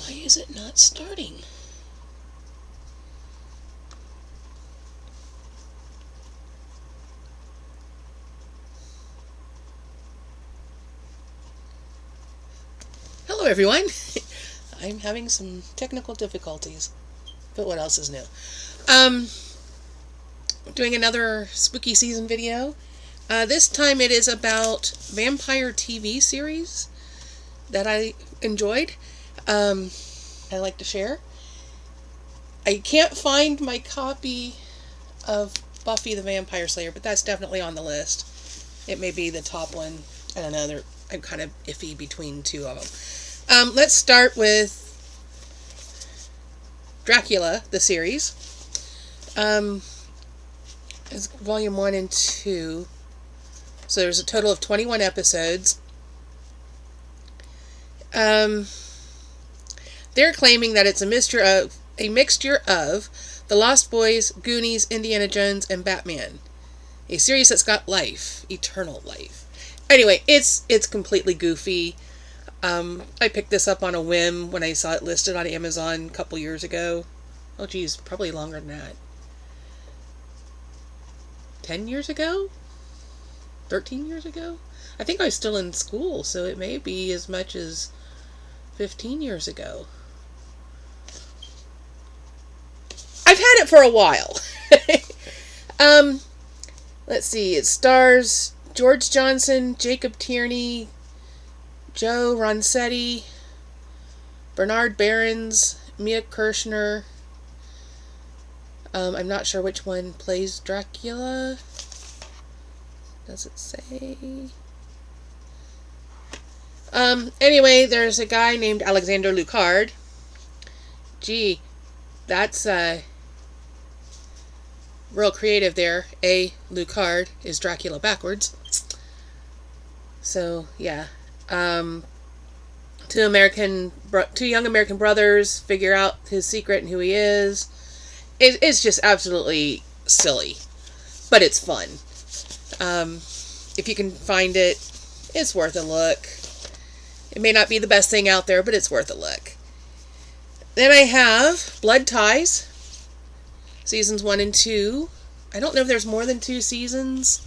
Why is it not starting? Hello everyone! I'm having some technical difficulties, but what else is new? Doing another spooky season video. This time it is about vampire TV series that I enjoyed. I like to share. I can't find my copy of Buffy the Vampire Slayer, but that's definitely on the list. It may be the top one. I don't know. I'm kind of iffy between two of them. Let's start with Dracula, the series. It's volume 1 and 2. So there's a total of 21 episodes. They're claiming that it's a mixture of The Lost Boys, Goonies, Indiana Jones, and Batman. A series that's got life, eternal life. Anyway, it's completely goofy. I picked this up on a whim when I saw it listed on Amazon a couple years ago. Oh geez, probably longer than that. 10 years ago? 13 years ago? I think I was still in school, so it may be as much as 15 years ago. I've had it for a while. Let's see. It stars George Johnson, Jacob Tierney, Joe Ronsetti, Bernard Behrens, Mia Kirshner. I'm not sure which one plays Dracula. Does it say? Anyway, there's a guy named Alexander Lucard. Gee, that's real creative there. A. Lucard is Dracula backwards. So, yeah. Two young American brothers figure out his secret and who he is. It's just absolutely silly. But it's fun. If you can find it, it's worth a look. It may not be the best thing out there, but it's worth a look. Then I have Blood Ties, seasons 1 and 2. I don't know if there's more than 2 seasons.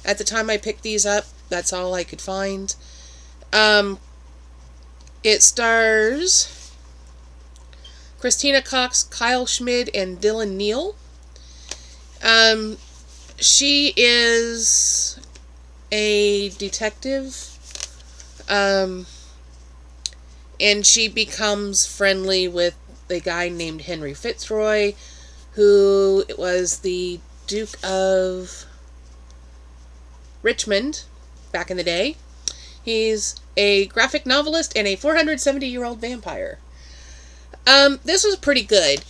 At the time I picked these up, that's all I could find. It stars Christina Cox, Kyle Schmid, and Dylan Neal. She is a detective. And she becomes friendly with a guy named Henry Fitzroy, who was the Duke of Richmond back in the day. He's a graphic novelist and a 470-year-old vampire. This was pretty good.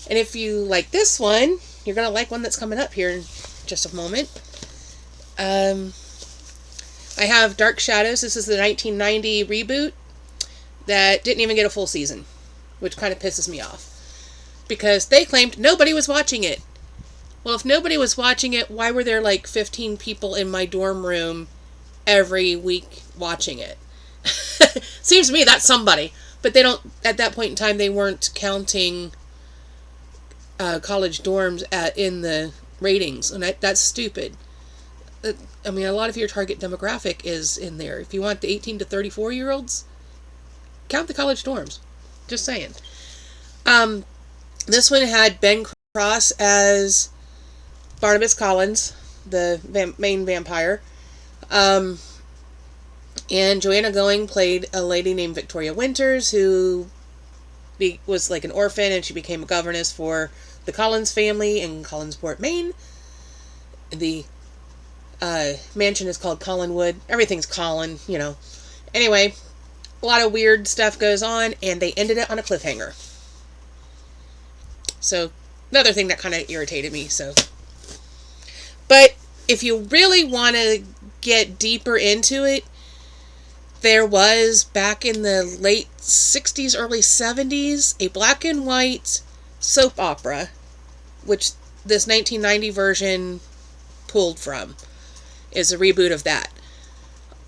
And if you like this one, you're going to like one that's coming up here in just a moment. I have Dark Shadows. This is the 1990 reboot that didn't even get a full season, which kind of pisses me off. Because they claimed nobody was watching it. Well, if nobody was watching it, why were there like 15 people in my dorm room every week watching it? Seems to me that's somebody. But they don't, at that point in time, they weren't counting college dorms in the ratings. And that's stupid. I mean, a lot of your target demographic is in there. If you want the 18 to 34-year-olds, count the college dorms. Just saying. This one had Ben Cross as Barnabas Collins, the main vampire. And Joanna Going played a lady named Victoria Winters, who was like an orphan, and she became a governess for the Collins family in Collinsport, Maine. The mansion is called Collinwood. Everything's Collin, you know. Anyway, a lot of weird stuff goes on, and they ended it on a cliffhanger. So, another thing that kind of irritated me, so. But, if you really want to get deeper into it, there was, back in the late 60s, early 70s, a black and white soap opera, which this 1990 version pulled from, is a reboot of that.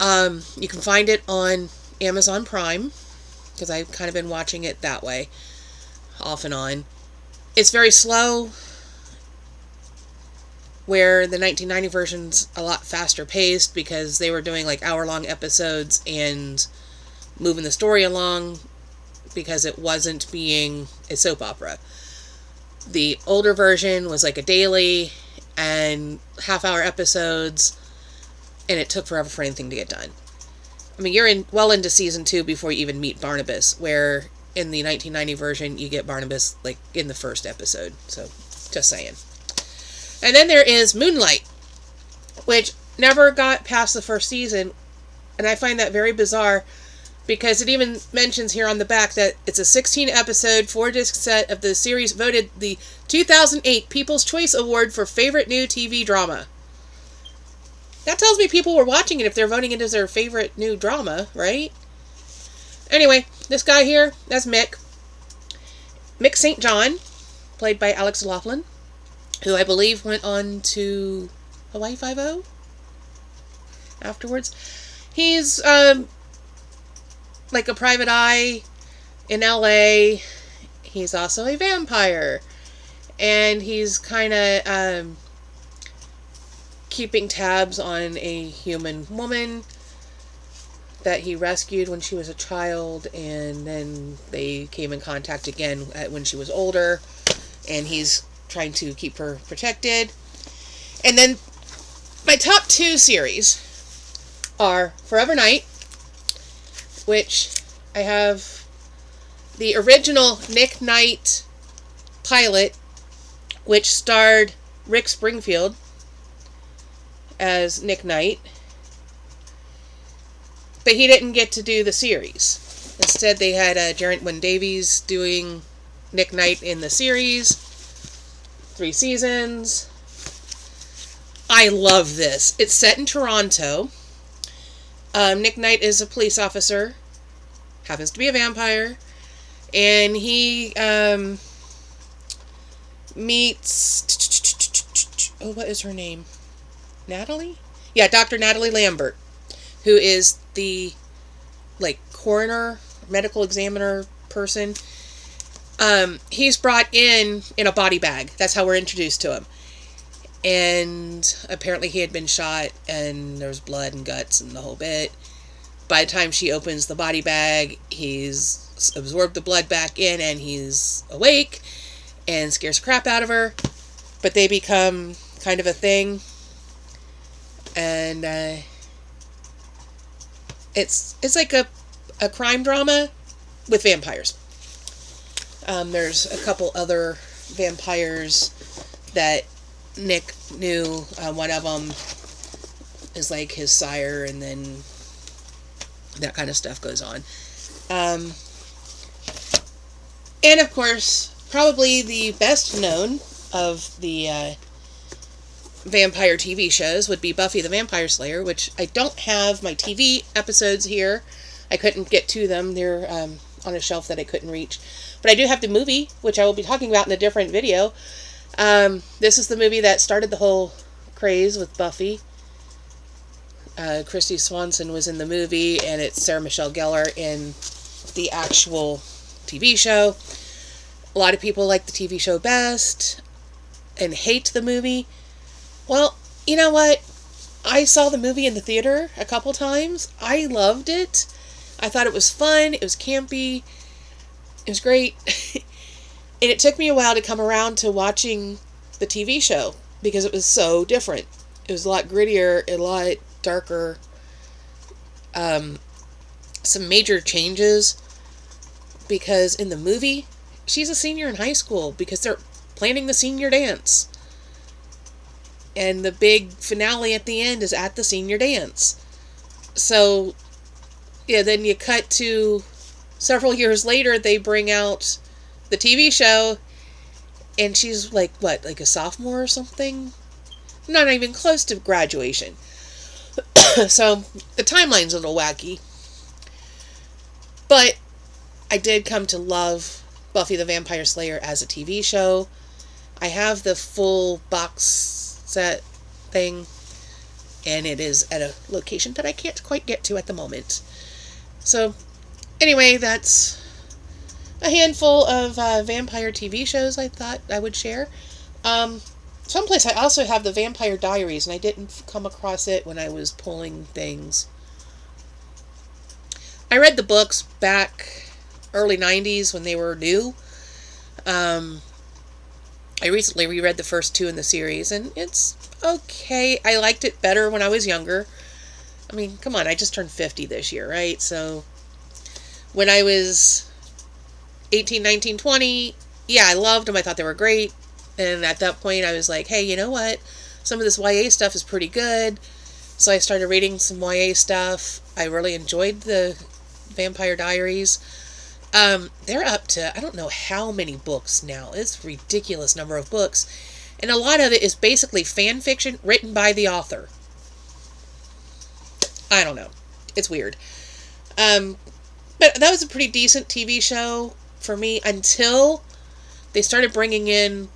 You can find it on Amazon Prime. because I've kind of been watching it that way, off and on. It's very slow, where the 1990 version's a lot faster paced because they were doing like hour-long episodes and moving the story along because it wasn't being a soap opera. The older version was like a daily and half-hour episodes, and it took forever for anything to get done. I mean, you're well into season 2 before you even meet Barnabas, where in the 1990 version, you get Barnabas like in the first episode. So, just saying. And then there is Moonlight, which never got past the first season, and I find that very bizarre because it even mentions here on the back that it's a 16-episode, 4-disc set of the series voted the 2008 People's Choice Award for Favorite New TV Drama. That tells me people were watching it if they're voting it as their favorite new drama, right? Anyway, this guy here, that's Mick. Mick St. John, played by Alex Laughlin, who I believe went on to Hawaii Five-0 afterwards. He's like a private eye in LA. He's also a vampire. And he's kind of keeping tabs on a human woman that he rescued when she was a child, and then they came in contact again when she was older, and he's trying to keep her protected. And then my top 2 series are Forever Night, which I have the original Nick Knight pilot, which starred Rick Springfield as Nick Knight, but he didn't get to do the series. Instead, they had Jarrett Davies doing Nick Knight in the series. 3 seasons. I love this. It's set in Toronto. Nick Knight is a police officer. Happens to be a vampire. And he meets... Oh, what is her name? Natalie? Yeah, Dr. Natalie Lambert, who is the, like, coroner, medical examiner person. He's brought in a body bag. That's how we're introduced to him. And apparently he had been shot, and there was blood and guts and the whole bit. By the time she opens the body bag, he's absorbed the blood back in, and he's awake, and scares the crap out of her. But they become kind of a thing. And it's like a crime drama with vampires. There's a couple other vampires that Nick knew. One of them is like his sire, and then that kind of stuff goes on. And of course, probably the best known of the vampire TV shows would be Buffy the Vampire Slayer, which I don't have my TV episodes here. I couldn't get to them. They're on a shelf that I couldn't reach. But I do have the movie, which I will be talking about in a different video. This is the movie that started the whole craze with Buffy. Christy Swanson was in the movie, and it's Sarah Michelle Gellar in the actual TV show. A lot of people like the TV show best and hate the movie. Well, you know what? I saw the movie in the theater a couple times. I loved it. I thought it was fun. It was campy. It was great. And it took me a while to come around to watching the TV show because it was so different. It was a lot grittier, a lot darker. Some major changes because in the movie, she's a senior in high school because they're planning the senior dance. And the big finale at the end is at the senior dance. So, yeah, then you cut to several years later, they bring out the TV show, and she's like, what, like a sophomore or something? Not even close to graduation. So, the timeline's a little wacky. But I did come to love Buffy the Vampire Slayer as a TV show. I have the full box set thing, and it is at a location that I can't quite get to at the moment. So, Anyway, that's a handful of vampire TV shows I thought I would share. Um, Someplace I also have the Vampire Diaries, and I didn't come across it when I was pulling things. I read the books back early 90s when they were new. Um, I recently reread the first two in the series, and it's okay. I liked it better when I was younger. I mean, come on, I just turned 50 this year, right? So when I was 18, 19, 20, yeah, I loved them. I thought they were great. And at that point, I was like, hey, you know what? Some of this YA stuff is pretty good. So I started reading some YA stuff. I really enjoyed the Vampire Diaries. They're up to, I don't know how many books now. It's a ridiculous number of books. And a lot of it is basically fan fiction written by the author. I don't know. It's weird. But that was a pretty decent TV show for me until they started bringing in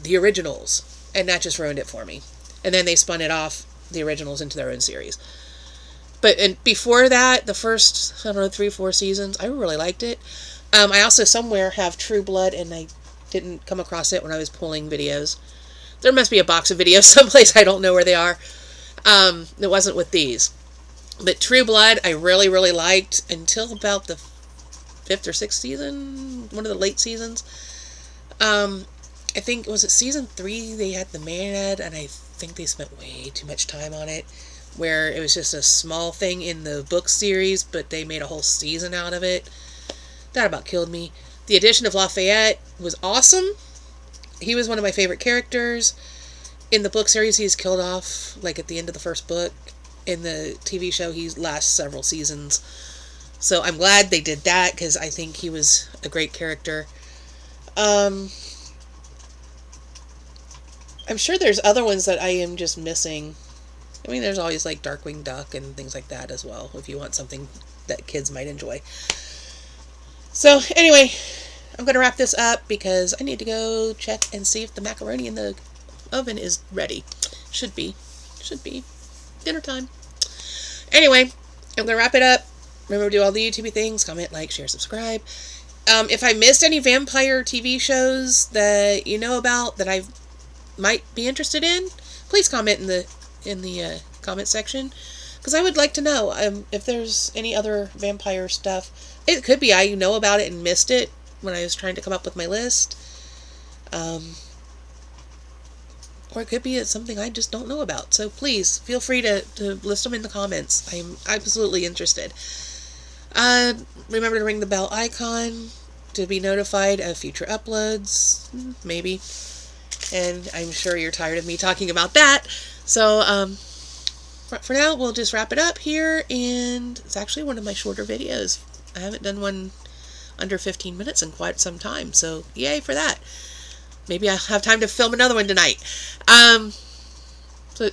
the originals. And that just ruined it for me. And then they spun it off, the originals, into their own series. But and before that, the first, I don't know, 3-4 seasons, I really liked it. I also somewhere have True Blood, and I didn't come across it when I was pulling videos. There must be a box of videos someplace. I don't know where they are. It wasn't with these. But True Blood, I really, really liked until about the 5th or 6th season, one of the late seasons. I think, was it season 3 they had the man-ed, and I think they spent way too much time on it, where it was just a small thing in the book series, but they made a whole season out of it. That about killed me. The addition of Lafayette was awesome. He was one of my favorite characters. In the book series, he's killed off, like, at the end of the first book. In the TV show, he lasts several seasons. So I'm glad they did that, because I think he was a great character. I'm sure there's other ones that I am just missing. I mean, there's always, like, Darkwing Duck and things like that as well, if you want something that kids might enjoy. So, anyway, I'm going to wrap this up because I need to go check and see if the macaroni in the oven is ready. Should be. Dinner time. Anyway, I'm going to wrap it up. Remember to do all the YouTube things. Comment, like, share, subscribe. If I missed any vampire TV shows that you know about that I might be interested in, please comment in the comment section, because I would like to know if there's any other vampire stuff. It could be I know about it and missed it when I was trying to come up with my list, or it could be it's something I just don't know about. So please feel free to list them in the comments. I'm absolutely interested. Remember to ring the bell icon to be notified of future uploads, maybe. And I'm sure you're tired of me talking about that. So, for now, we'll just wrap it up here. And it's actually one of my shorter videos. I haven't done one under 15 minutes in quite some time. So, yay for that. Maybe I'll have time to film another one tonight. So,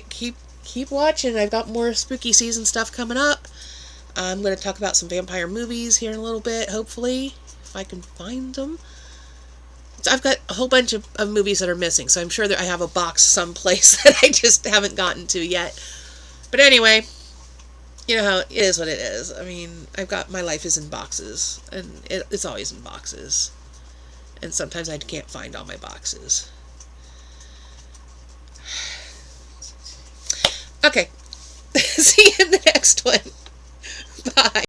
keep watching. I've got more spooky season stuff coming up. I'm going to talk about some vampire movies here in a little bit, hopefully, if I can find them. So I've got a whole bunch of movies that are missing, so I'm sure that I have a box someplace that I just haven't gotten to yet. But anyway, you know how it is what it is. I mean, my life is in boxes, and it's always in boxes. And sometimes I can't find all my boxes. Okay. See you in the next one. Bye.